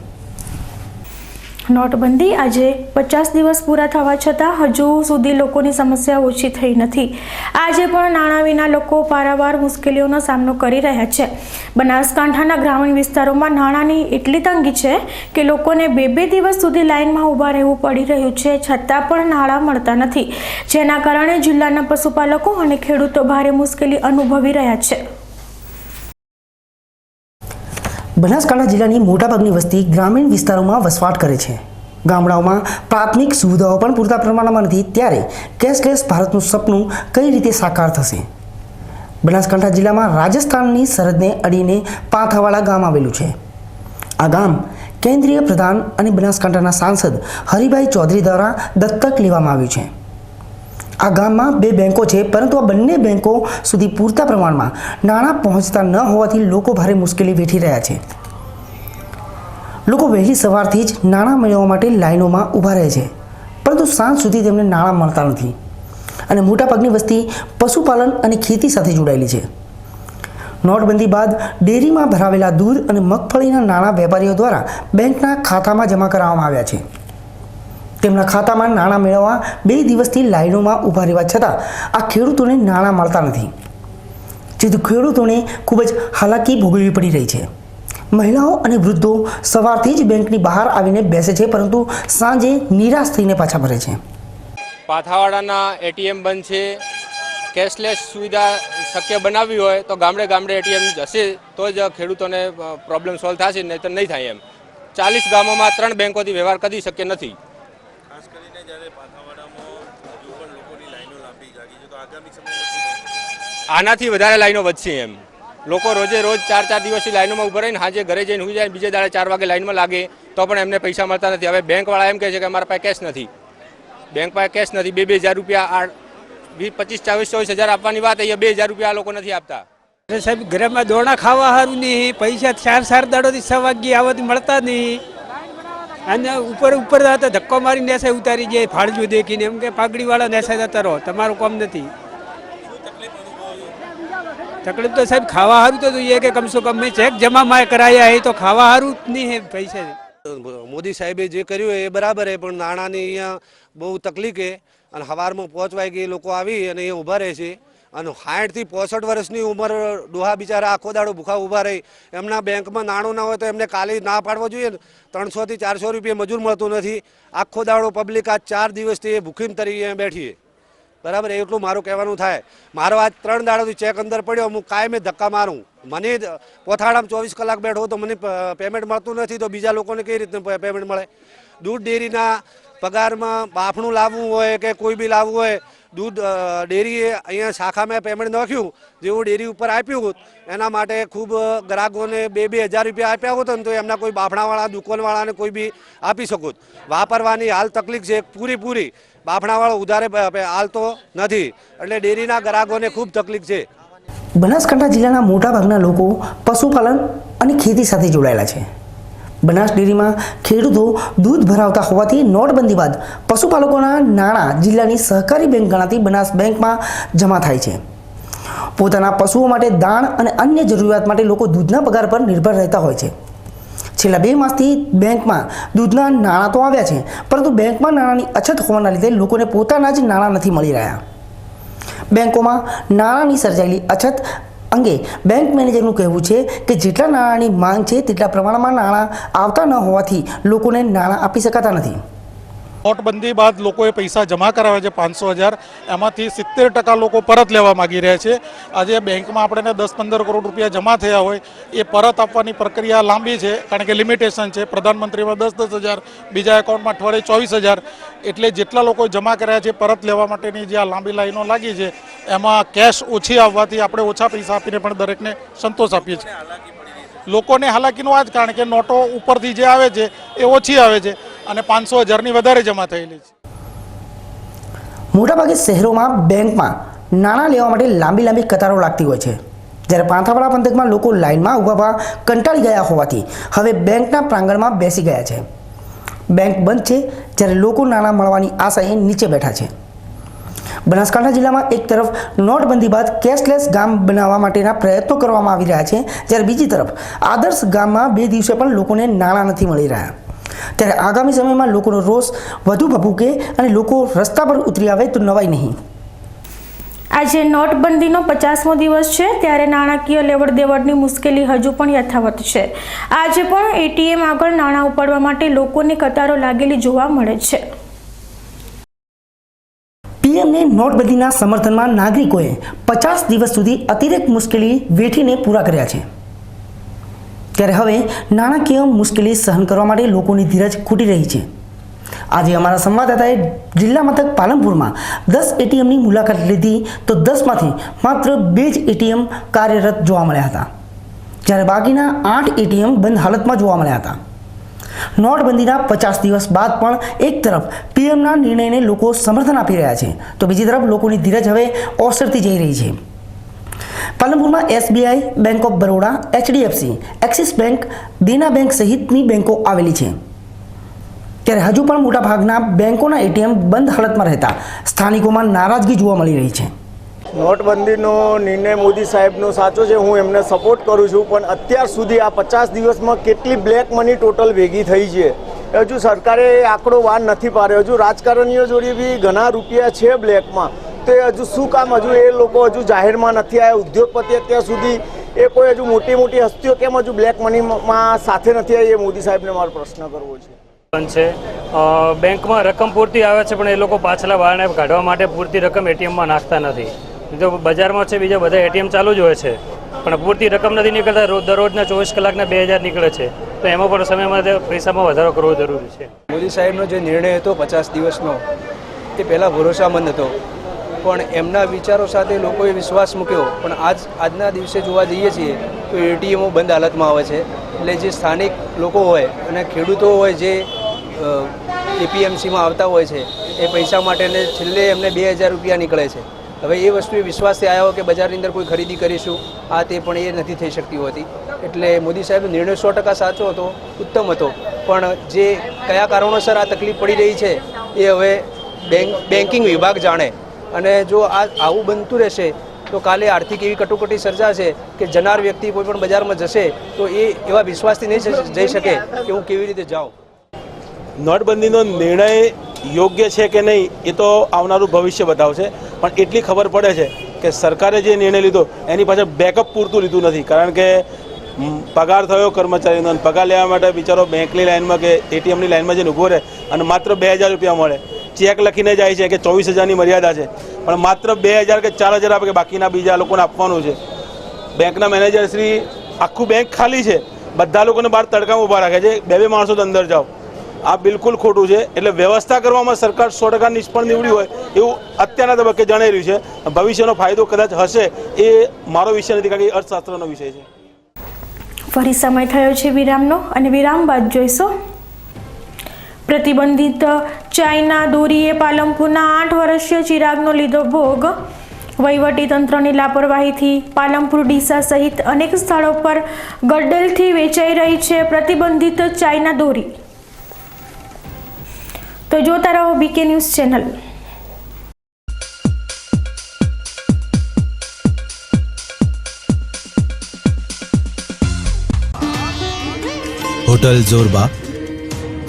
નોટબંધી આજે 50 દિવસ પૂરા થવા છતાં હજુ સુધી લોકોની સમસ્યા ઓછી થઈ નથી. આજે પણ નાણાં વિના લોકો પારાવાર મુશ્કેલીઓનો સામનો કરી રહ્યા છે. બનાસકાંઠાના ગ્રામીણ વિસ્તારોમાં નાણાંની એટલી તંગી છે કે લોકોને 2 દિવસ સુધી લાઇનમાં ઊભા રહેવું પડી રહ્યું છે, છતાં પણ નાણાં મળતા નથી, જેના કારણે જિલ્લાના પશુપાલકો અને ખેડૂતો ભારે મુશ્કેલી અનુભવી રહ્યા છે. બનાસકાંઠા જિલ્લાની મોટાભાગની વસ્તી ગ્રામીણ વિસ્તારોમાં વસવાટ કરે છે. ગામડાઓમાં પ્રાથમિક સુવિધાઓ પણ પૂરતા પ્રમાણમાં નથી, ત્યારે કેશલેસ ભારતનું સપનું કઈ રીતે સાકાર થશે? બનાસકાંઠા જિલ્લામાં રાજસ્થાનની સરહદને અડીને પાંથાવાડા ગામ આવેલું છે. આ ગામ કેન્દ્રીય પ્રધાન અને બનાસકાંઠાના સાંસદ હરિભાઈ ચૌધરી દ્વારા દત્તક લેવામાં આવ્યું છે. આ ગામમાં 2 બેંકો છે, પરંતુ આ બંને બેંકો સુધી પૂરતા પ્રમાણમાં નાણાં પહોંચતા ન હોવાથી લોકો ભારે મુશ્કેલી વેઠી રહ્યા છે. લોકો વહેલી સવારથી જ નાણાં મેળવવા માટે લાઈનોમાં ઊભા રહે છે, પરંતુ સાંજ સુધી તેમને નાણાં મળતા નથી અને મોટાભાગની વસ્તી પશુપાલન અને ખેતી સાથે જોડાયેલી છે. નોટબંધી બાદ ડેરીમાં ભરાવેલા દૂધ અને મગફળીના નાણાં વેપારીઓ દ્વારા બેંકના ખાતામાં જમા કરાવવામાં આવ્યા છે. તેમના ખાતામાં નાણાં મેળવવા 2 દિવસથી લાઈનોમાં ઊભા રહેવા છતાં આ ખેડૂતોને નાણાં મળતા નથી, જેથી ખેડૂતોને ખૂબ જ હાલાકી ભોગવવી પડી રહી છે. મહિલાઓ અને વૃદ્ધો સવારથી જ બેંકની બહાર આવીને બેસે છે, પરંતુ સાંજે નિરાશ થઈને પાછા ફરે છે. પાથાવાડાના એટીએમ બંધ છે. કેશલેસ સુવિધા શક્ય બનાવવી હોય તો ગામડે ગામડે એટીએમ હશે તો જ ખેડૂતોને પ્રોબ્લેમ સોલ્વ થશે, નહીં તો નહીં થાય. એમ 40 ગામોમાં 3 બેંકોથી વ્યવહાર કરી શક્ય નથી. આનાથી વધારે લાઈનો વધશે. એમ લોકો રોજે રોજ 4 દિવસથી લાઈનોમાં ઊભા રહીને હાજે ઘરે જઈને હોઈ જાય, બીજે દાડે 4 વાગે લાઈનમાં લાગે તો પણ એમને પૈસા મળતા નથી. હવે બેંકવાળા એમ કહે છે કે અમારા પાસે કેશ નથી. બેંક પાસે કેશ નથી. 2,000 રૂપિયા 25,000-24,000 આપવાની વાત, અહીંયા 2,000 રૂપિયા આ લોકો નથી આપતા. સાહેબ ઘરમાં દોણા ખાવા સારું નહીં, પૈસા 4 દાડોથી 6 વાગ્યે આવવાથી મળતા નહીં, અને ઉપર ધક્કો મારી નેસે ઉતારી જાય ફાળજુ દેખીને, એમ કે પાઘડીવાળા નેસે જતા રહો, તમારું કામ નથી. તકલીફ તો સાહેબ ખાવા સારું તો જોઈએ કે કમસો કમ મેં ચેક જમા કરાયા એ તો ખાવા સારું જ નહીં હે પૈસા. મોદી સાહેબે જે કર્યું એ બરાબર છે, પણ નાણાંની અહીંયા બહુ તકલીફ છે અને સવારમાં પહોંચવાય કે એ લોકો આવી અને અહીંયા ઊભા રહે છે અને 60 થી 65 વર્ષની ઉંમર ડોહા બિચારા આખો દાડો ભૂખા ઊભા રહી, એમના બેંકમાં નાણું ના હોય તો એમને કાલે ના પાડવો જોઈએ. 300 થી 400 રૂપિયા મજૂર મળતું નથી, આખો દાડો પબ્લિક આ 4 દિવસથી ભૂખીમ તરીકે બેઠી છે. બરાબર, એટલું મારું કહેવાનું થાય. મારો આજ 3 દાડાથી ચેક અંદર પડ્યો, હું કાયમે ધક્કા મારું. મને પોથાડામાં 24 કલાક બેઠો તો મને પેમેન્ટ મળતું નથી, તો બીજા લોકોને કઈ રીતે પેમેન્ટ મળે? દૂધ ડેરીના પગારમાં બાફણું લાવવું હોય કે કોઈ બી લાવવું હોય, દૂધ ડેરીએ અહીંયા શાખામાં પેમેન્ટ નાખ્યું, જેવું ડેરી ઉપર આપ્યું એના માટે ખૂબ ગ્રાહકોને 2-2 હજાર રૂપિયા આપ્યા હોત ને તો એમના કોઈ બાફણાવાળા દુકાનવાળાને કોઈ બી આપી શકો. વાપરવાની હાલ તકલીફ છે પૂરી. બાફણાવાળો ઉધારે હાલ તો નથી, એટલે ડેરીના ગ્રાહકોને ખૂબ તકલીફ છે. બનાસકાંઠા જિલ્લાના મોટાભાગના લોકો પશુપાલન અને ખેતી સાથે જોડાયેલા છે. બનાસ ડેરીમાં ખેડૂતો દૂધ ભરાવતા હોવાથી નોટબંધી બાદ પશુપાલકોના નાણાં જિલ્લાની સહકારી બેંક ગણાતી બનાસ બેંકમાં જમા થાય છે. પોતાના પશુઓ માટે દાણ અને અન્ય જરૂરિયાત માટે લોકો દૂધના પગાર પર નિર્ભર રહેતા હોય છે. છેલ્લા 2 માસથી બેંકમાં દૂધના નાણાં તો આવ્યા છે, પરંતુ બેંકમાં નાણાંની અછત હોવાના લીધે લોકોને પોતાના જ નાણાં નથી મળી રહ્યા. બેંકોમાં નાણાંની સર્જાયેલી અછત અંગે બેંક મેનેજરનું કહેવું છે કે જેટલા નાણાંની માંગ છે તેટલા પ્રમાણમાં નાણાં આવતા ન હોવાથી લોકોને નાણાં આપી શકાતા નથી. નોટબંધી બાદ લોકોએ પૈસા જમા કરાવ્યા છે 500,000, એમાંથી 70% લોકો પરત લેવા માગી રહ્યા છે. આજે બેંકમાં આપણે 10-15 કરોડ રૂપિયા જમા થયા હોય એ પરત આપવાની પ્રક્રિયા લાંબી છે, કારણ કે લિમિટેશન છે. પ્રધાનમંત્રીમાં 10,000, બીજા એકાઉન્ટમાં અઠવાડિયે 24,000, એટલે જેટલા લોકો જમા કર્યા છે પરત લેવા માટેની જે આ લાંબી લાઈનો લાગી છે એમાં કેશ ઓછી આવવાથી આપણે ઓછા પૈસા આપીને પણ દરેકને સંતોષ આપીએ છીએ. લોકોને હાલાકીનું આ જ કારણ કે નોટો ઉપરથી જે આવે છે એ ઓછી આવે છે અને 500,000ની વધારે જમા થયેલી છે. મોટાભાગે શહેરોમાં બેંકમાં નાણાં લેવા માટે લાંબી કતારો લાગતી હોય છે, જ્યારે પાંથાવાડા પંથકમાં લોકો લાઇનમાં ઊભા કંટાળી ગયા હોવાથી હવે બેંકના પ્રાંગણમાં બેસી ગયા છે. બેંક બંધ છે જ્યારે લોકો નાણાં મળવાની આશાએ નીચે બેઠા છે. બનાસકાંઠા જિલ્લામાં એક તરફ નોટબંધી બાદ કેશલેસ ગામ બનાવવા માટેના પ્રયત્નો કરવામાં આવી રહ્યા છે, જ્યારે બીજી તરફ આદર્શ ગામમાં 2 દિવસે પણ લોકોને નાણાં નથી મળી રહ્યા. ત્યારે આગામી સમયમાં લોકોનો રોષ વધુ ભભૂકે અને લોકો રસ્તા પર ઉતરી આવે તો નવાઈ નહીં. આજે નોટબંધીનો 50મો દિવસ છે, ત્યારે નાણાકીય લેવડ દેવડની મુશ્કેલી હજુ પણ યથાવત છે. આજે પણ એટીએમ આગળ નાણાં ઉપાડવા માટે લોકોની કતારો લાગેલી જોવા મળે છે. પીએમને નોટબંધીના સમર્થનમાં નાગરિકોએ 50 દિવસ સુધી અતિરેક મુશ્કેલી વેઠીને પૂરા કર્યા છે. ત્યારે હવે નાણાકીય મુશ્કેલી સહન કરવા માટે લોકોની ધીરજ ખૂટી રહી છે. આજે અમારા સંવાદદાતાએ જિલ્લા મથક પાલનપુરમાં 10 એટીએમની મુલાકાત લીધી તો 10માંથી માત્ર 2 જ એટીએમ કાર્યરત જોવા મળ્યા હતા, જ્યારે બાકીના 8 એટીએમ બંધ હાલતમાં જોવા મળ્યા હતા. નોટબંધીના 50 દિવસ બાદ પણ એક તરફ પીએમના નિર્ણયને લોકો સમર્થન આપી રહ્યા છે, તો બીજી તરફ લોકોની ધીરજ હવે ઓસરતી જઈ રહી છે. પાલનપુરમાં SBI, bank of Baroda, HDFC, Axis bank, Dena bank સહિતની બેંકો આવેલી છે. ત્યારે હજુ પણ મોટાભાગના બેંકોના એટીએમ બંધ હાલતમાં રહેતા સ્થાનિકોમાં નારાજગી જોવા મળી રહી છે. નોટબંધીનો નિર્ણય મોદી સાહેબનો સાચો છે, હું એમને સપોર્ટ કરું છું, પણ અત્યાર સુધી આ 50 દિવસમાં કેટલી બ્લેક મની ટોટલ ભેગી થઈ છે હજુ સરકારે આંકડો વાર નથી પાડ્યો. હજુ રાજકારણીઓ જોડે બી ઘણા રૂપિયા છે બ્લેકમાં, તો હજુ શું કામ હજુ એ લોકો હજુ જાહેરમાં નથી આવ્યા? ઉદ્યોગપતિ અત્યાર સુધી એ કોઈ હજુ મોટી હસ્તીઓ કેમ હજુ બ્લેક મનીમાં સાથે નથી આવી? એ મોદી સાહેબને મારો પ્રશ્ન કરવો છે. બેંકમાં રકમ પૂરતી આવે છે, પણ એ લોકો પાછલા વાળને કાઢવા માટે પૂરતી રકમ એટીએમમાં નાખતા નથી. જો બજારમાં છે બીજા બધા એટીએમ ચાલુ જ હોય છે, પણ પૂરતી રકમ નથી નીકળતા. દરરોજના 24 કલાકના 2000 નીકળે છે, તો એમાં પણ સમયમાં પૈસામાં વધારો કરવો જરૂરી છે. મોદી સાહેબનો જે નિર્ણય હતો 50 દિવસનો એ પહેલાં ભરોસામંદ હતો, પણ એમના વિચારો સાથે લોકોએ વિશ્વાસ મૂક્યો. પણ આજના દિવસે જોવા જઈએ છીએ તો એટીએમો બંધ હાલતમાં આવે છે. એટલે જે સ્થાનિક લોકો હોય અને ખેડૂતો હોય જે એપીએમસીમાં આવતા હોય છે એ પૈસા માટેને છેલ્લે એમને 2000 રૂપિયા નીકળે છે. હવે એ વસ્તુ વિશ્વાસથી આવ્યા હોય કે બજારની અંદર કોઈ ખરીદી કરીશું આ તે, પણ એ નથી થઈ શકતી હોતી. એટલે મોદી સાહેબનો નિર્ણય 100% સાચો હતો, ઉત્તમ હતો, પણ જે કયા કારણોસર આ તકલીફ પડી રહી છે એ હવે બેન્કિંગ વિભાગ જાણે. અને જો આવું બનતું રહેશે તો કાલે આર્થિક એવી કટોકટી સર્જાશે કે જનાર વ્યક્તિ કોઈ પણ બજારમાં જશે તો એ એવા વિશ્વાસથી નહીં જઈ શકે કે હું કેવી રીતે જાઉં. નોટબંધીનો નિર્ણય યોગ્ય છે કે નહીં એ તો આવનારું ભવિષ્ય બતાવશે, પણ એટલી ખબર પડે છે કે સરકારે જે નિર્ણય લીધો એની પાછળ બેકઅપ પૂરતું લીધું નથી. કારણ કે પગાર થયો કર્મચારીનો, પગાર લેવા માટે બિચારો બેંકની લાઇનમાં કે એટીએમની લાઇનમાં જઈને ઊભો રહે અને માત્ર 2000 રૂપિયા મળે. ચેક લખીને જાય છે કે 24,000ની મર્યાદા છે, પણ માત્ર 2000 કે 4000 આપે કે બાકીના બીજા લોકોને આપવાનું છે. બેંકના મેનેજર શ્રી આખું બેંક ખાલી છે, બધા લોકોને બહાર તડકામાં ઊભા રાખે છે, 2 માણસો તો અંદર જાઓ. આ બિલકુલ ખોટું છે. એટલે વ્યવસ્થા કરવામાં સરકાર 100% નિષ્ફળ નીવડી હોય એવું અત્યારના તબક્કે જણાઈ રહ્યું છે. ભવિષ્યનો ફાયદો કદાચ હશે એ મારો વિષય નથી, કારણ કે અર્થશાસ્ત્રનો વિષય છે. ફરી સમય થયો છે વિરામનો અને વિરામ બાદ જોઈશું પ્રતિબંધિત ચાઇના દોરીએ પાલનપુરના 8 વર્ષીય ચિરાગનો લીધો ભોગ. વહીવટી તંત્રની લાપરવાહીથી પાલનપુર ડીસા સહિત અનેક સ્થળો પર ગડ્ડલથી વેચાઈ રહી છે પ્રતિબંધિત ચાઇના દોરી. તો જોતા રહો બીકે ન્યૂઝ ચેનલ. હોટલ જોરબા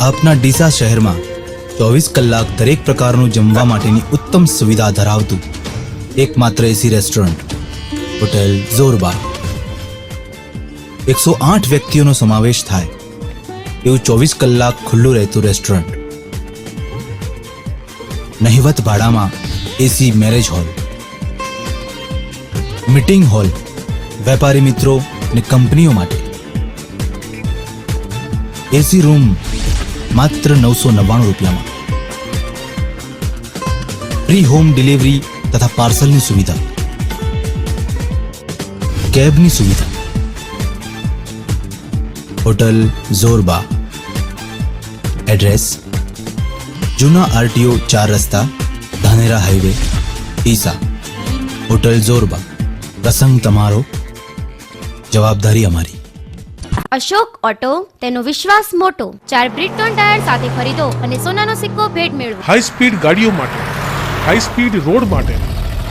આપના ડીસા શહેરમાં 24 કલાક દરેક પ્રકારનું જમવા માટેની ઉત્તમ સુવિધા ધરાવતું એકમાત્ર એસી રેસ્ટોરન્ટ હોટલ જોરબા. 108 વ્યક્તિઓનો સમાવેશ થાય એવું 24 કલાક ખુલ્લું રહેતું રેસ્ટોરન્ટ. નહિવત ભાડામાં એસી મેરેજ હોલ, મીટિંગ હોલ, વેપારી મિત્રો અને કંપનીઓ માટે એસી રૂમ માત્ર 999 રૂપિયામાં. ફ્રી હોમ ડિલિવરી તથા પાર્સલની સુવિધા, કેબની સુવિધા. હોટલ જોરબા. એડ્રેસ જૂના આરટીઓ 4 રસ્તા, ધાનેરા હાઈવે, ડીસા. હોટલ જોરબા. પ્રસંગ તમારો, જવાબદારી અમારી. અશોક ઓટો, તેનો વિશ્વાસ મોટો. 4 બ્રિટન ટાયર સાથે ખરીદો અને સોનાનો સિક્કો ભેટ મેળવો. હાઈ સ્પીડ ગાડીઓ માટે, હાઈ સ્પીડ રોડ માટે,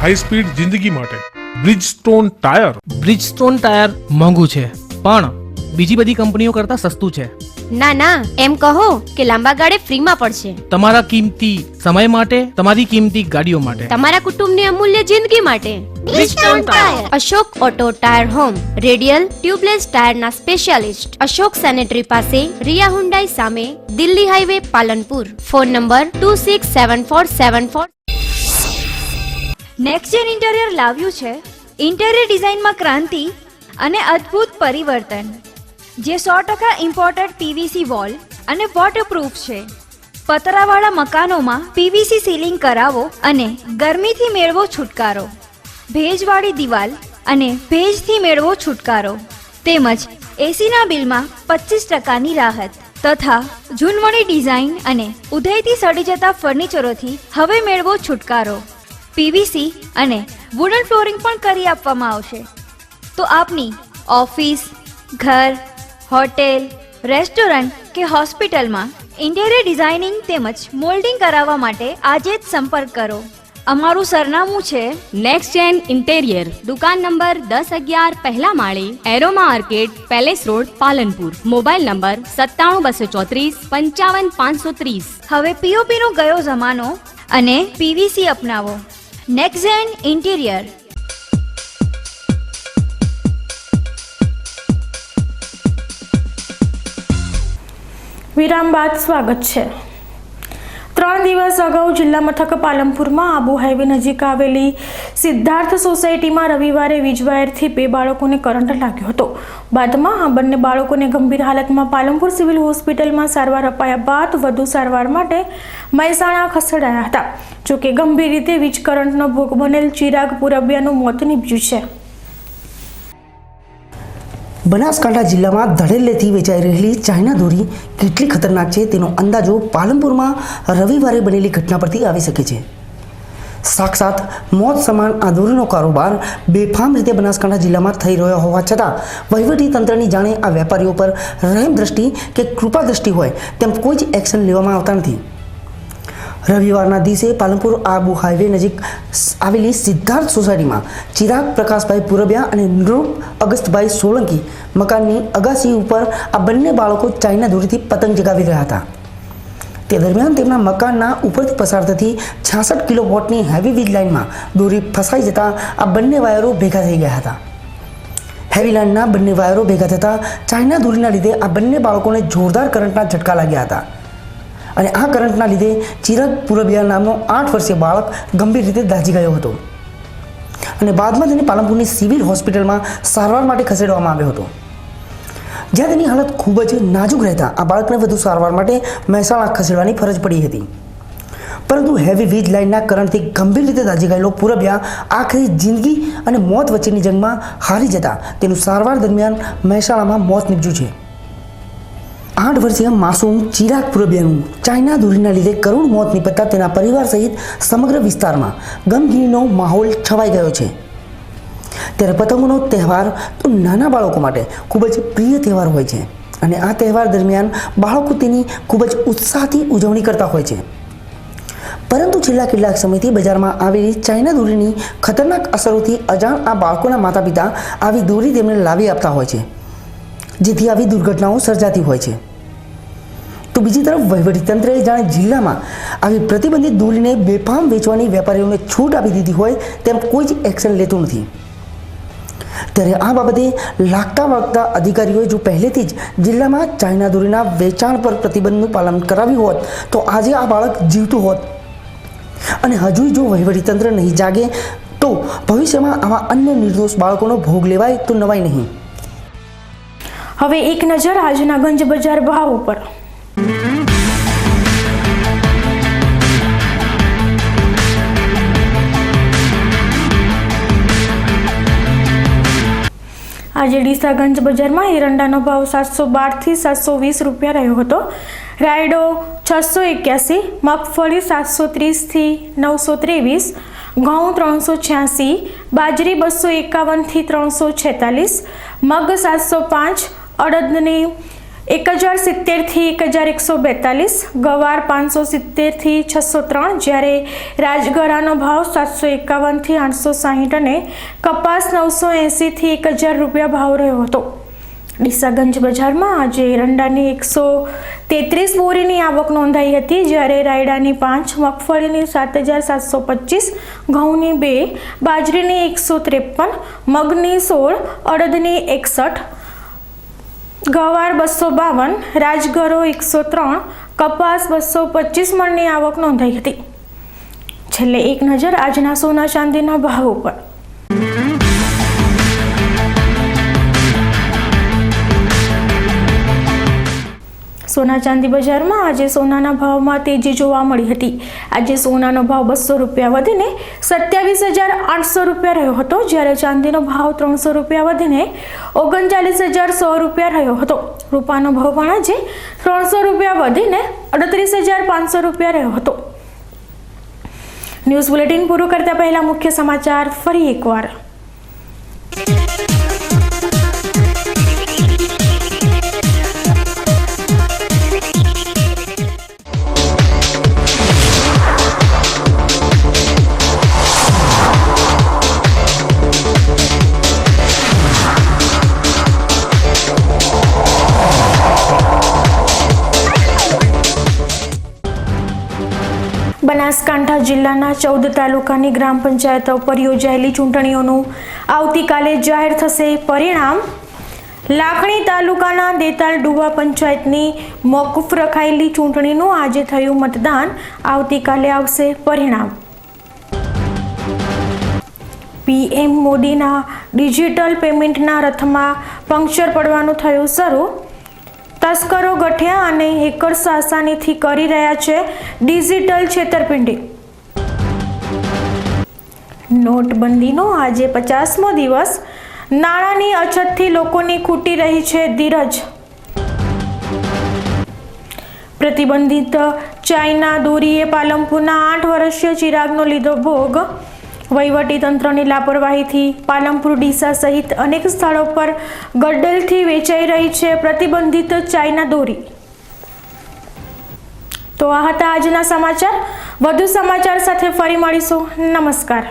હાઈ સ્પીડ જિંદગી માટે બ્રિજસ્ટોન ટાયર. બ્રિજસ્ટોન ટાયર મોંઘું છે પણ બીજી બધી કંપનીઓ કરતાં સસ્તું છે. ના ના, એમ કહો કે લાંબા ગાળે ફ્રીમાં પડશે. તમારા કિંમતી સમય માટે, તમારી કિંમતી ગાડીઓ માટે, તમારા કુટુંબની અમૂલ્ય જિંદગી માટે. Bridgestone tyre. Ashok auto tyre home, radial tubeless ટાયરના સ્પેશિયાલિસ્ટ. અશોક સેનેટરી પાસે, રિયા હુન્ડાઈ સામે, Delhi highway, Palanpur. Phone number 267474. Next gen interior લાવ્યું છે ઇન્ટિરિયર ડિઝાઇનમાં ક્રાંતિ અને અદ્ભુત પરિવર્તન, જે 100% ઇમ્પોર્ટેડ પીવીસી વોલ અને વોટરપ્રૂફ છે. પતરાવાળા મકાનોમાં પીવીસી સીલિંગ કરાવો અને ગરમીથી મેળવો છુટકારો. ભેજવાળી દિવાલ અને ભેજથી મેળવો છુટકારો. તેમજ એસીના બિલમાં 25%ની રાહત તથા ઝૂનવણી ડિઝાઇન અને ઉધઈથી સડી જતા ફર્નિચરોથી હવે મેળવો છુટકારો. પીવીસી અને વુડન ફ્લોરિંગ પણ કરી આપવામાં આવશે. તો આપની ઓફિસ, ઘર, હોટેલ, રેસ્ટોરન્ટ કે હોસ્પિટલમાં ઇન્ટિરિયર ડિઝાઇનિંગ તેમજ મોલ્ડિંગ કરાવવા માટે આજે જ સંપર્ક કરો. અમારું સરનામું છે નેક્સ્ટ જેન ઇન્ટેરિયર, દુકાન નંબર 1011 પહેલા માળે, aroma arcade, palace road, Palanpur. Mobile number 97 234 55 530. હવે પીઓપીનો ગયો જમાનો અને પીવીસી અપનાવો. Next gen interior. વિરામ બાદ સ્વાગત છે. 3 દિવસ અગાઉ જિલ્લા મથક પાલનપુરમાં આબુ હાઈવે નજીક આવેલી સિદ્ધાર્થ સોસાયટીમાં રવિવારે વીજવાયરથી 2 બાળકોને કરંટ લાગ્યો હતો. બાદમાં આ બંને બાળકોને ગંભીર હાલતમાં પાલનપુર સિવિલ હોસ્પિટલમાં સારવાર અપાયા બાદ વધુ સારવાર માટે મહેસાણા ખસેડાયા હતા. જોકે ગંભીર રીતે વીજ કરંટનો ભોગ બનેલ ચિરાગ પુરબિયાનું મોત નીપજ્યું છે. બનાસકાંઠા જિલ્લામાં ધડેલેથી વેચાઈ રહેલી ચાઇના દોરી કેટલી ખતરનાક છે તેનો અંદાજો પાલનપુરમાં રવિવારે બનેલી ઘટના પરથી આવી શકે છે. સાક્ષાત મોત સમાન આ દોરીનો કારોબાર બેફામ રીતે બનાસકાંઠા જિલ્લામાં થઈ રહ્યો હોવા છતાં વહીવટી તંત્રની જાણે આ વેપારીઓ પર રહેમ દ્રષ્ટિ કે કૃપા દ્રષ્ટિ હોય તેમ કોઈ જ એક્શન લેવામાં આવતા નથી. રવિવારના દિવસે પાલનપુર આબુ હાઈવે નજીક આવેલી સિદ્ધાર્થ સોસાયટીમાં ચિરાગ પ્રકાશભાઈ પુરબિયા અને નૃપ અગસ્તભાઈ સોલંકી મકાનની અગાસી ઉપર આ બંને બાળકો ચાઇના દોરીથી પતંગ ચગાવી રહ્યા હતા. તે દરમિયાન તેમના મકાનના ઉપરથી પસાર થતી 66 કિલોવોટની હેવી વીજ લાઇનમાં દોરી ફસાઈ જતા આ બંને વાયરો ભેગા થઈ ગયા હતા. હેવી લાઇનના બંને વાયરો ભેગા થતાં ચાઇના દોરીના લીધે આ બંને બાળકોને જોરદાર કરંટના ઝટકા લાગ્યા હતા અને આ કરંટના લીધે ચિરાગ પુરબિયા નામનો 8 વર્ષીય બાળક ગંભીર રીતે દાઝી ગયો હતો અને બાદમાં તેને પાલનપુરની સિવિલ હોસ્પિટલમાં સારવાર માટે ખસેડવામાં આવ્યો હતો, જ્યાં તેની હાલત ખૂબ જ નાજુક રહેતા આ બાળકને વધુ સારવાર માટે મહેસાણા ખસેડવાની ફરજ પડી હતી. પરંતુ હેવી વીજ લાઇનના કરંટથી ગંભીર રીતે દાઝી ગયેલો પુરબિયા આખરે જિંદગી અને મોત વચ્ચેની જંગમાં હારી જતા તેનું સારવાર દરમિયાન મહેસાણામાં મોત નીપજ્યું છે. 8 વર્ષીય માસૂમ ચિરાગ પુરબિયાનું ચાઇના દોરીના લીધે કરુણ મોત નીપજતા તેના પરિવાર સહિત સમગ્ર વિસ્તારમાં ગમગીનીનો માહોલ છવાઈ ગયો છે. ત્યારે પતંગોનો તહેવાર તો નાના બાળકો માટે ખૂબ જ પ્રિય તહેવાર હોય છે અને આ તહેવાર દરમિયાન બાળકો તેની ખૂબ જ ઉત્સાહથી ઉજવણી કરતા હોય છે. પરંતુ છેલ્લા કેટલાક સમયથી બજારમાં આવેલી ચાઇના દોરીની ખતરનાક અસરોથી અજાણ આ બાળકોના માતા પિતા આવી દોરી તેમને લાવી આપતા હોય છે, જેથી આવી દુર્ઘટનાઓ સર્જાતી હોય છે. તો બીજી તરફ વહીવટીતંત્રએ જાણે જિલ્લામાં આવી પ્રતિબંધિત દોરીને બેફામ વેચવાની વેપારીઓને છૂટ આપી દીધી હોય તેમ કોઈ જ એક્શન લેતું નથી. ત્યારે આ બાબતે લાગતા વળગતા અધિકારીઓએ જો પહેલેથી જ જિલ્લામાં ચાઇના દોરીના વેચાણ પર પ્રતિબંધનું પાલન કરાવ્યું હોત તો આજે આ બાળક જીવતું હોત અને હજુ જો વહીવટીતંત્ર નહીં જાગે તો ભવિષ્યમાં આવા અન્ય નિર્દોષ બાળકોનો ભોગ લેવાય તો નવાય નહીં. હવે એક નજર આજના ગંજ બજાર ભાવ ઉપર. આજે ડીસાગંજ બજારમાં એરંડાનો ભાવ 712 થી 720 રૂપિયા રહ્યો હતો. રાયડો 681, મગફળી 730 થી 923, ઘઉં 386, બાજરી 251 થી 346, મગ 705, અડદની 1070 થી 1142, ગવાર 570 થી 603, જ્યારે રાજગરાનો ભાવ 751 થી 860 અને કપાસ 980 થી 1000 રૂપિયા ભાવ રહ્યો હતો. ડીસાગંજ બજારમાં આજે એરંડાની 133 બોરીની આવક નોંધાઈ હતી, જ્યારે રાયડાની 5, મગફળીની 7725, ઘઉંની 2, બાજરીની 153, મગની 16, અડદની 61, ગવાર 252, રાજગરો 103, કપાસ 225 મણની આવક નોંધાઈ હતી. છેલ્લે એક નજર આજના સોના ચાંદીના ભાવ ઉપર. સોના ચાંદી બજારમાં આજે સોનાના ભાવમાં તેજી જોવા મળી હતી. આજે સોનાનો ભાવ 200 રૂપિયા વધીને 27,800 રૂપિયા રહ્યો હતો, જ્યારે ચાંદીનો ભાવ 300 રૂપિયા વધીને 39,100 રૂપિયા રહ્યો હતો. રૂપાનો ભાવ પણ આજે 300 રૂપિયા વધીને 38,500 રૂપિયા રહ્યો હતો. ન્યૂઝ બુલેટિન પૂરું કરતા પહેલા મુખ્ય સમાચાર ફરી એકવાર. બનાસકાંઠા જિલ્લાના 14 તાલુકાની ગ્રામ પંચાયતો પર યોજાયેલી ચૂંટણીઓનું આવતીકાલે જાહેર થશે પરિણામ. લાખણી તાલુકાના દેતાલ ડુવા પંચાયતની મોકૂફ રખાયેલી ચૂંટણીનું આજે થયું મતદાન. આવતીકાલે આવશે પરિણામ. પીએમ મોદીના ડિજિટલ પેમેન્ટના રથમાં પંક્ચર પડવાનું થયું શરૂ. તસ્કરો ગઠિયા અને હેકર્સ આસાનીથી કરી રહ્યા છે ડિજિટલ છેતરપિંડી. નોટબંધીનો આજે 50મો દિવસ. નાણાંની અછતથી લોકોની ખૂટી રહી છે ધીરજ. પ્રતિબંધિત ચાઇના દોરીએ પાલનપુરના 8 વર્ષીય ચિરાગનો લીધો ભોગ. વહીવટીતંત્રની લાપરવાહીથી પાલનપુર, ડીસા સહિત અનેક સ્થળો પર ગડ્ડલથી વેચાઈ રહી છે પ્રતિબંધિત ચાઇના દોરી. તો આ હતા આજના સમાચાર. વધુ સમાચાર સાથે ફરી મળીશું. નમસ્કાર.